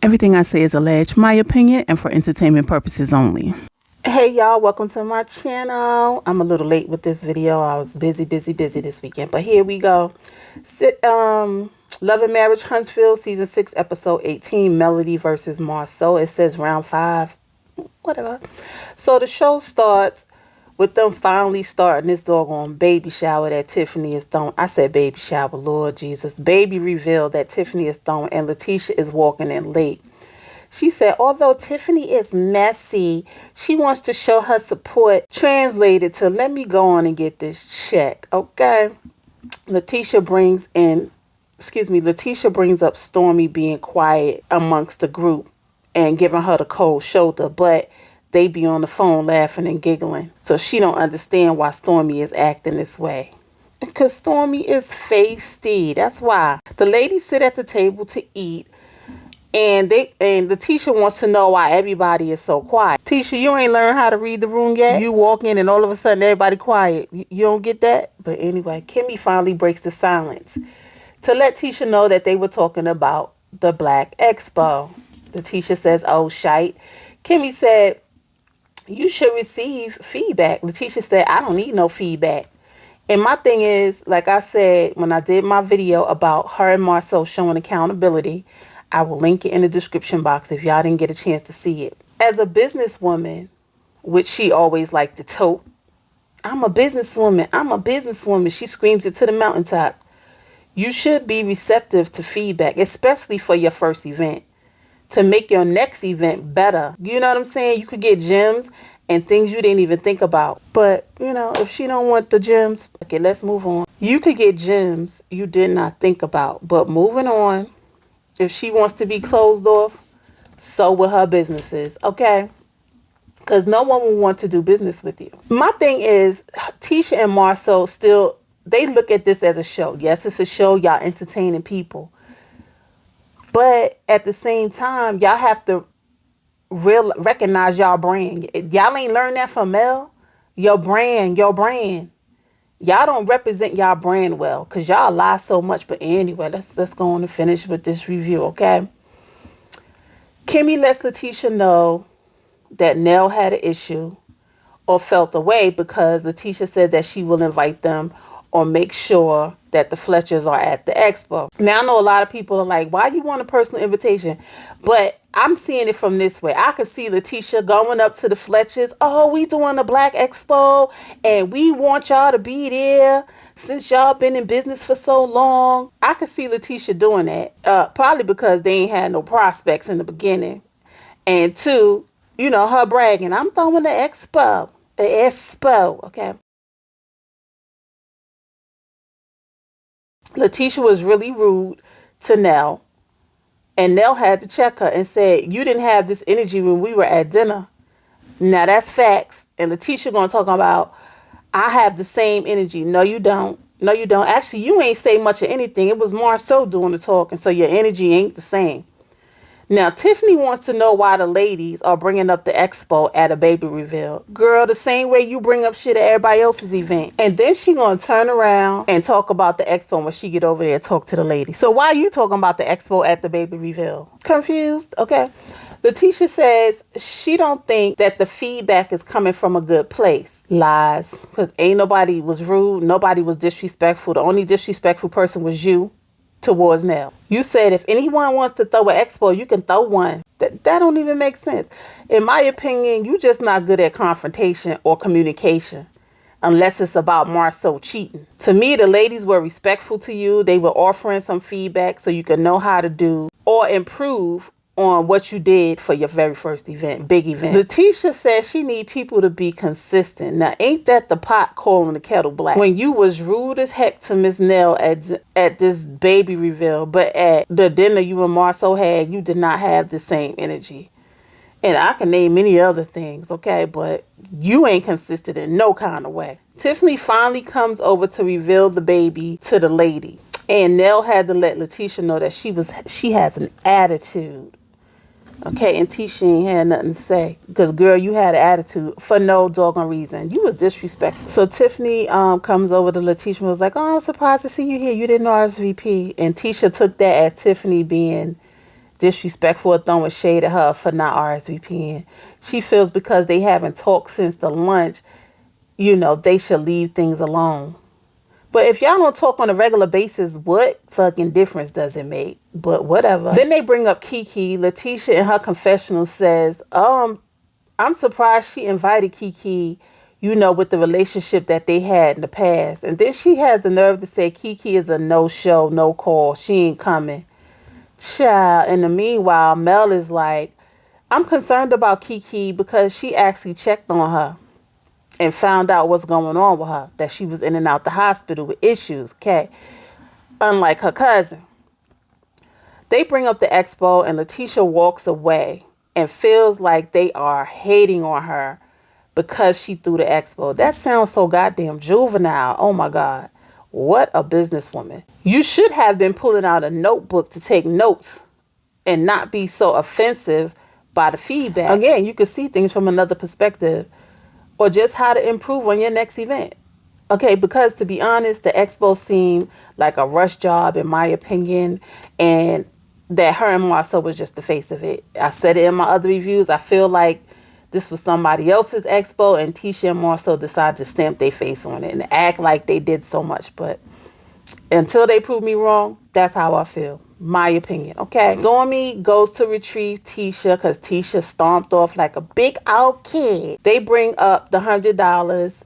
Everything I say is alleged, my opinion, and for entertainment purposes only. Hey y'all, welcome to my channel. I'm a little late with this video. I was busy this weekend, but here we go. Love and Marriage Huntsville, season 6, episode 18, Melody versus Marsau. It says round 5, whatever. So the show starts with them finally starting this doggone baby shower that Tiffany is throwing. I said baby shower, Lord Jesus. Baby reveal that Tiffany is throwing, and Latisha is walking in late. She said, although Tiffany is messy, she wants to show her support. Translated to, let me go on and get this check, okay? Latisha brings up Stormy being quiet amongst the group and giving her the cold shoulder, but they be on the phone laughing and giggling. So she don't understand why Stormy is acting this way. Because Stormy is feisty. That's why. The ladies sit at the table to eat, and Latisha wants to know why everybody is so quiet. Tisha, you ain't learned how to read the room yet? You walk in and all of a sudden everybody quiet. You don't get that? But anyway, Kimmy finally breaks the silence to let Tisha know that they were talking about the Black Expo. Latisha says, oh, shite. Kimmy said, you should receive feedback. Latisha said, I don't need no feedback. And my thing is, like I said, when I did my video about her and Marsau showing accountability, I will link it in the description box if y'all didn't get a chance to see it. As a businesswoman, which she always liked to tote, I'm a businesswoman. She screams it to the mountaintop. You should be receptive to feedback, especially for your first event, to make your next event better. You know what I'm saying? You could get gems and things you didn't even think about. But, you know, if she don't want the gems, okay, let's move on. You could get gems you did not think about. But moving on, if she wants to be closed off, so will her businesses, okay? Because no one will want to do business with you. My thing is, Tisha and Marsau still, they look at this as a show. Yes, it's a show. Y'all entertaining people. But at the same time, y'all have to recognize y'all brand. Y'all ain't learned that from Mel. Your brand. Y'all don't represent y'all brand well because y'all lie so much. But anyway, let's go on and finish with this review, okay? Kimmy lets Latisha know that Nell had an issue or felt away because Latisha said that she will invite them or make sure that the Fletchers are at the expo. Now, I know a lot of people are like, why you want a personal invitation? But I'm seeing it from this way. I could see Latisha going up to the Fletchers. Oh, we doing a Black Expo and we want y'all to be there since y'all been in business for so long. I could see Latisha doing that. Probably because they ain't had no prospects in the beginning. And two, you know, her bragging, I'm throwing the expo. The expo, okay? Latisha was really rude to Nell, and Nell had to check her and said, you didn't have this energy when we were at dinner. Now that's facts. And Latisha gonna talk about, I have the same energy. No, you don't. No, you don't. Actually, you ain't say much of anything. It was Marsau doing the talking, so your energy ain't the same. Now, Tiffany wants to know why the ladies are bringing up the expo at a baby reveal. Girl, the same way you bring up shit at everybody else's event. And then she gonna turn around and talk about the expo when she get over there and talk to the ladies. So why are you talking about the expo at the baby reveal? Confused? Okay. Latisha says she don't think that the feedback is coming from a good place. Lies. Because ain't nobody was rude. Nobody was disrespectful. The only disrespectful person was you towards Nell. You said if anyone wants to throw an expo, you can throw one. That don't even make sense. In my opinion, you just not good at confrontation or communication unless it's about Marsau cheating. To me, the ladies were respectful to you. They were offering some feedback so you could know how to do or improve on what you did for your very first event, big event. Latisha says she need people to be consistent. Now, ain't that the pot calling the kettle black? When you was rude as heck to Miss Nell at this baby reveal, but at the dinner you and Marsau had, you did not have the same energy. And I can name many other things, okay? But you ain't consistent in no kind of way. Tiffany finally comes over to reveal the baby to the lady. And Nell had to let Latisha know that she has an attitude. Okay, and Tisha ain't had nothing to say. Because, girl, you had an attitude for no doggone reason. You was disrespectful. So Tiffany comes over to Latisha and was like, oh, I'm surprised to see you here. You didn't RSVP. And Tisha took that as Tiffany being disrespectful or throwing shade at her for not RSVPing. She feels because they haven't talked since the lunch, they should leave things alone. But if y'all don't talk on a regular basis, what fucking difference does it make? But whatever. Then they bring up Kiki. Latisha in her confessional says, I'm surprised she invited Kiki, with the relationship that they had in the past. And then she has the nerve to say Kiki is a no-show, no-call. She ain't coming. Child. In the meanwhile, Mel is like, I'm concerned about Kiki because she actually checked on her and found out what's going on with her, that she was in and out the hospital with issues, okay? Unlike her cousin. They bring up the expo and Latisha walks away and feels like they are hating on her because she threw the expo. That sounds so goddamn juvenile. Oh my God. What a businesswoman. You should have been pulling out a notebook to take notes and not be so offensive by the feedback. Again, you could see things from another perspective or just how to improve on your next event. Okay, because to be honest, the expo seemed like a rush job in my opinion, and that her and Marsau was just the face of it. I said it in my other reviews. I feel like this was somebody else's expo and Tisha and Marsau decided to stamp their face on it and act like they did so much. But until they prove me wrong, that's how I feel. My opinion, okay? Stormy goes to retrieve Tisha because Tisha stomped off like a big old kid. They bring up the $100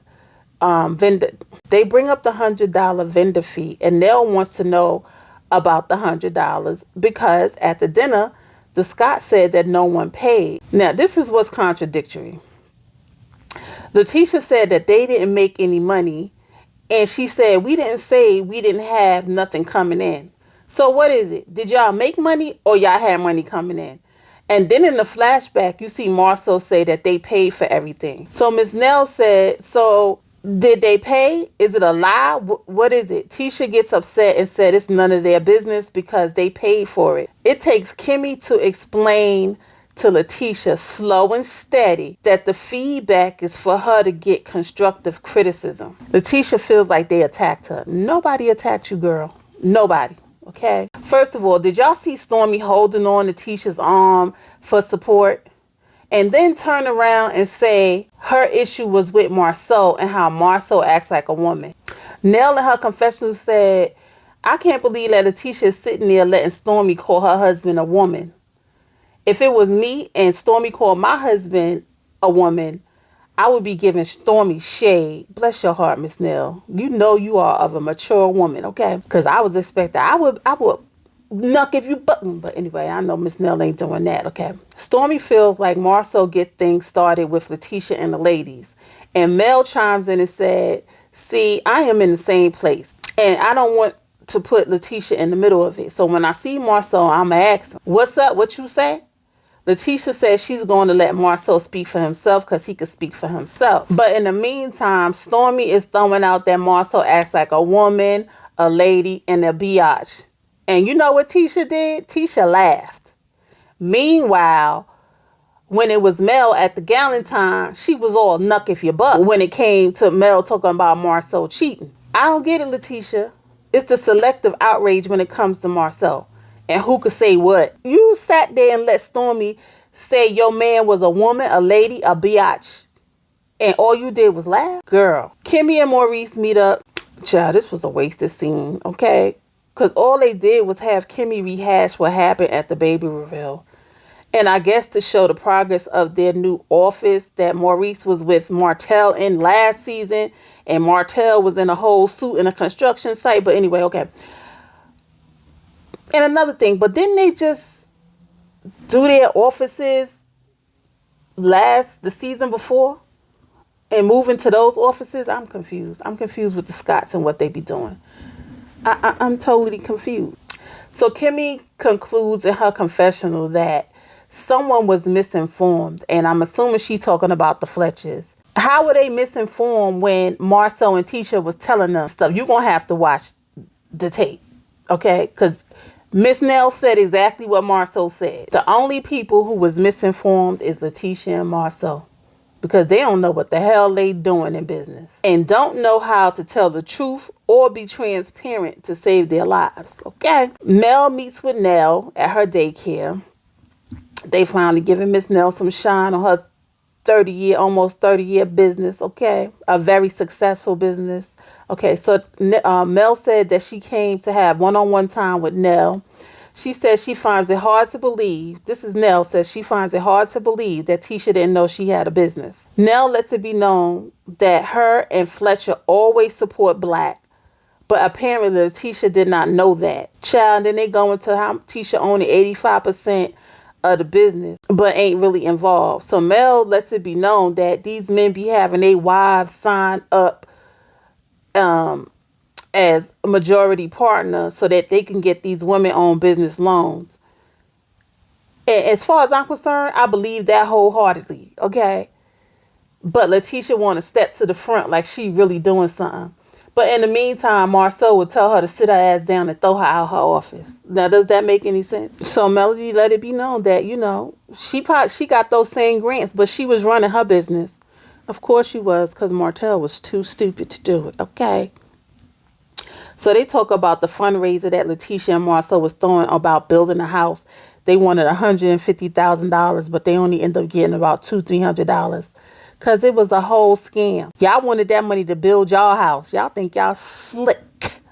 vendor. They bring up the $100 vendor fee, and Nell wants to know about the $100 because at the dinner, the Scott said that no one paid. Now, this is what's contradictory. Latisha said that they didn't make any money, and she said, we didn't say we didn't have nothing coming in. So what is it? Did y'all make money or y'all had money coming in? And then in the flashback, you see Marsau say that they paid for everything. So Miss Nell said, so did they pay? Is it a lie? What is it? Tisha gets upset and said it's none of their business because they paid for it. It takes Kimmy to explain to Latisha, slow and steady, that the feedback is for her to get constructive criticism. Latisha feels like they attacked her. Nobody attacked you, girl. Nobody. Okay. First of all, did y'all see Stormy holding on to Tisha's arm for support? And then turn around and say her issue was with Marsau and how Marsau acts like a woman. Nell in her confessional said, I can't believe that Latisha is sitting there letting Stormy call her husband a woman. If it was me and Stormy called my husband a woman, I would be giving Stormy shade. Bless your heart, Miss Nell. You know you are of a mature woman, okay? Because I was expecting, I would knock if you button. But anyway, I know Miss Nell ain't doing that, okay? Stormy feels like Marsau get things started with Latisha and the ladies. And Mel chimes in and said, see, I am in the same place. And I don't want to put Latisha in the middle of it. So when I see Marsau, I'm asking, what's up? What you say? Latisha says she's going to let Marsau speak for himself because he could speak for himself. But in the meantime, Stormy is throwing out that Marsau acts like a woman, a lady, and a biatch. And you know what Tisha did? Tisha laughed. Meanwhile, when it was Mel at the Galentine, she was all knuck if you buck when it came to Mel talking about Marsau cheating. I don't get it, Latisha. It's the selective outrage when it comes to Marsau. And who could say what? You sat there and let Stormy say your man was a woman, a lady, a biatch. And all you did was laugh? Girl. Kimmy and Maurice meet up. Child, this was a wasted scene, okay? Because all they did was have Kimmy rehash what happened at the baby reveal. And I guess to show the progress of their new office that Maurice was with Martell in last season. And Martell was in a whole suit in a construction site. But anyway, okay. And another thing, but didn't they just do their offices the season before and move into those offices? I'm confused. I'm confused with the Scotts and what they be doing. I'm totally confused. So Kimmy concludes in her confessional that someone was misinformed, and I'm assuming she's talking about the Fletchers. How were they misinformed when Marsau and Tisha was telling them stuff? You're going to have to watch the tape, okay? Because Miss Nell said exactly what Marsau said. The only people who was misinformed is Latisha and Marsau. because they don't know what the hell they doing in business and don't know how to tell the truth or be transparent to save their lives. Okay. Mel meets with Nell at her daycare. They finally giving Miss Nell some shine on her almost 30-year business. Okay. A very successful business. Okay. So Mel said that she came to have one-on-one time with Nell. She says she finds it hard to believe. This is Nell says she finds it hard to believe that Tisha didn't know she had a business. Nell lets it be known that her and Fletcher always support Black, but apparently Tisha did not know that. Child, then they go into how Tisha owning 85% of the business, but ain't really involved. So Mel lets it be known that these men be having their wives sign up as a majority partner so that they can get these women-owned business loans. And as far as I'm concerned, I believe that wholeheartedly, okay? But Latisha want to step to the front like she really doing something. But in the meantime, Marsau would tell her to sit her ass down and throw her out her office. Now, does that make any sense? So Melody let it be known that, she got those same grants, but she was running her business. Of course she was, because Martell was too stupid to do it, okay? So they talk about the fundraiser that Latisha and Marsau was throwing about building a house. They wanted $150,000, but they only ended up getting about $200-300 because it was a whole scam. Y'all wanted that money to build y'all house. Y'all think y'all slick,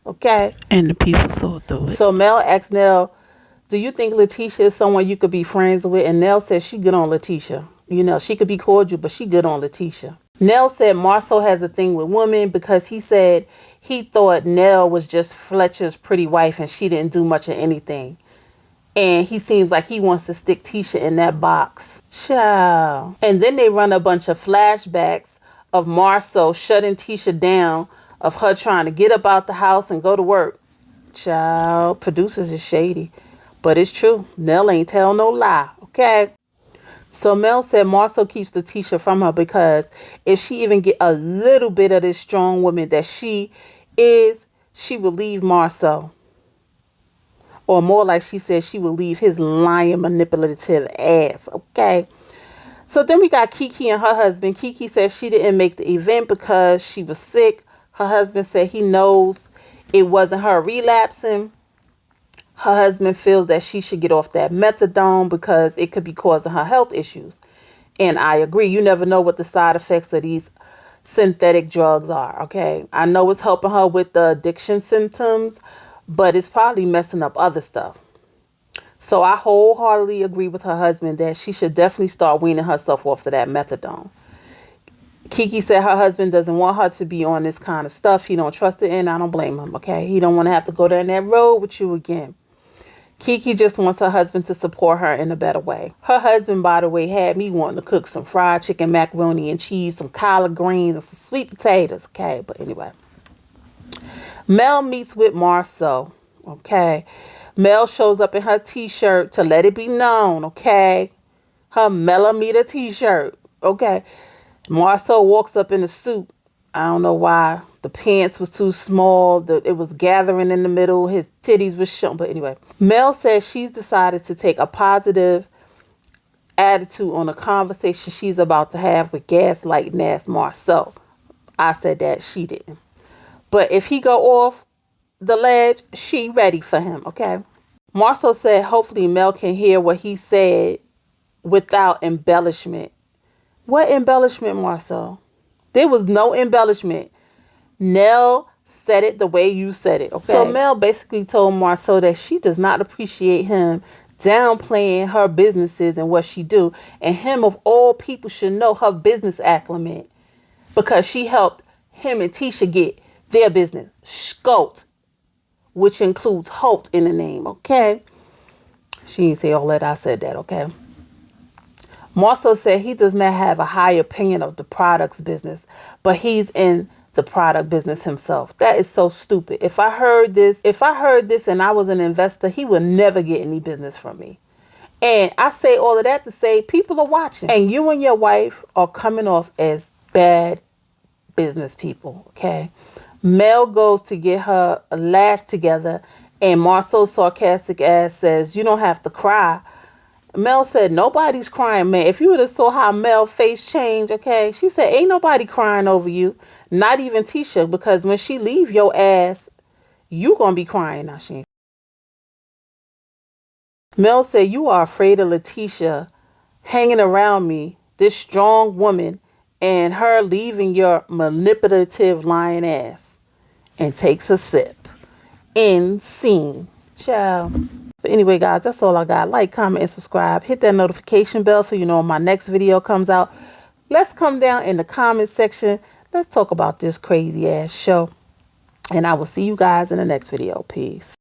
okay? And the people saw through it. So Mel asked Nell, do you think Latisha is someone you could be friends with? And Nell said she good on Latisha. She could be cordial, but she good on Latisha. Nell said Marsau has a thing with women because he said he thought Nell was just Fletcher's pretty wife and she didn't do much of anything. And he seems like he wants to stick Tisha in that box. Ciao. And then they run a bunch of flashbacks of Marsau shutting Tisha down, of her trying to get up out the house and go to work. Ciao. Producers is shady. But it's true. Nell ain't tell no lie. Okay. So Mel said Marsau keeps Latisha from her because if she even get a little bit of this strong woman that she is, she will leave Marsau. Or more like she said, she will leave his lying, manipulative ass. Okay. So then we got Kiki and her husband. Kiki said she didn't make the event because she was sick. Her husband said he knows it wasn't her relapsing. Her husband feels that she should get off that methadone because it could be causing her health issues. And I agree. You never know what the side effects of these synthetic drugs are. Okay. I know it's helping her with the addiction symptoms, but it's probably messing up other stuff. So I wholeheartedly agree with her husband that she should definitely start weaning herself off of that methadone. Kiki said her husband doesn't want her to be on this kind of stuff. He don't trust it, and I don't blame him. Okay. He don't want to have to go down that road with you again. Kiki just wants her husband to support her in a better way. Her husband, by the way, had me wanting to cook some fried chicken, macaroni and cheese, some collard greens, and some sweet potatoes. Okay, but anyway. Mel meets with Marsau. Okay. Mel shows up in her t-shirt to let it be known. Okay. Her millimeter t-shirt. Okay. Marsau walks up in a suit. I don't know why. The pants was too small. It was gathering in the middle. His titties was shown. But anyway, Mel says she's decided to take a positive attitude on a conversation she's about to have with gaslighting ass Marsau. I said that she didn't. But if he go off the ledge, she ready for him. Okay. Marsau said hopefully Mel can hear what he said without embellishment. What embellishment, Marsau? There was no embellishment. Nell said it the way you said it. Okay. So Mel basically told Marsau that she does not appreciate him downplaying her businesses and what she do. And him of all people should know her business acumen because she helped him and Tisha get their business scoped, which includes Holt in the name. Okay. She didn't say all that. I said that. Okay. Marsau said he does not have a high opinion of the products business, but he's in the product business himself. That is so stupid. If I heard this and I was an investor, he would never get any business from me. And I say all of that to say people are watching. And you and your wife are coming off as bad business people. Okay. Mel goes to get her a lash together and Marsau's sarcastic ass says, you don't have to cry. Mel said, nobody's crying, man. If you would have saw how Mel face change, okay? She said, ain't nobody crying over you. Not even Tisha, because when she leave your ass, you gonna be crying now, she ain't. Mel said, you are afraid of Latisha hanging around me, this strong woman, and her leaving your manipulative lying ass. And takes a sip. End scene. Ciao. But anyway, guys, that's all I got. Like, comment, and subscribe. Hit that notification bell so you know when my next video comes out. Let's come down in the comment section. Let's talk about this crazy ass show. And I will see you guys in the next video. Peace.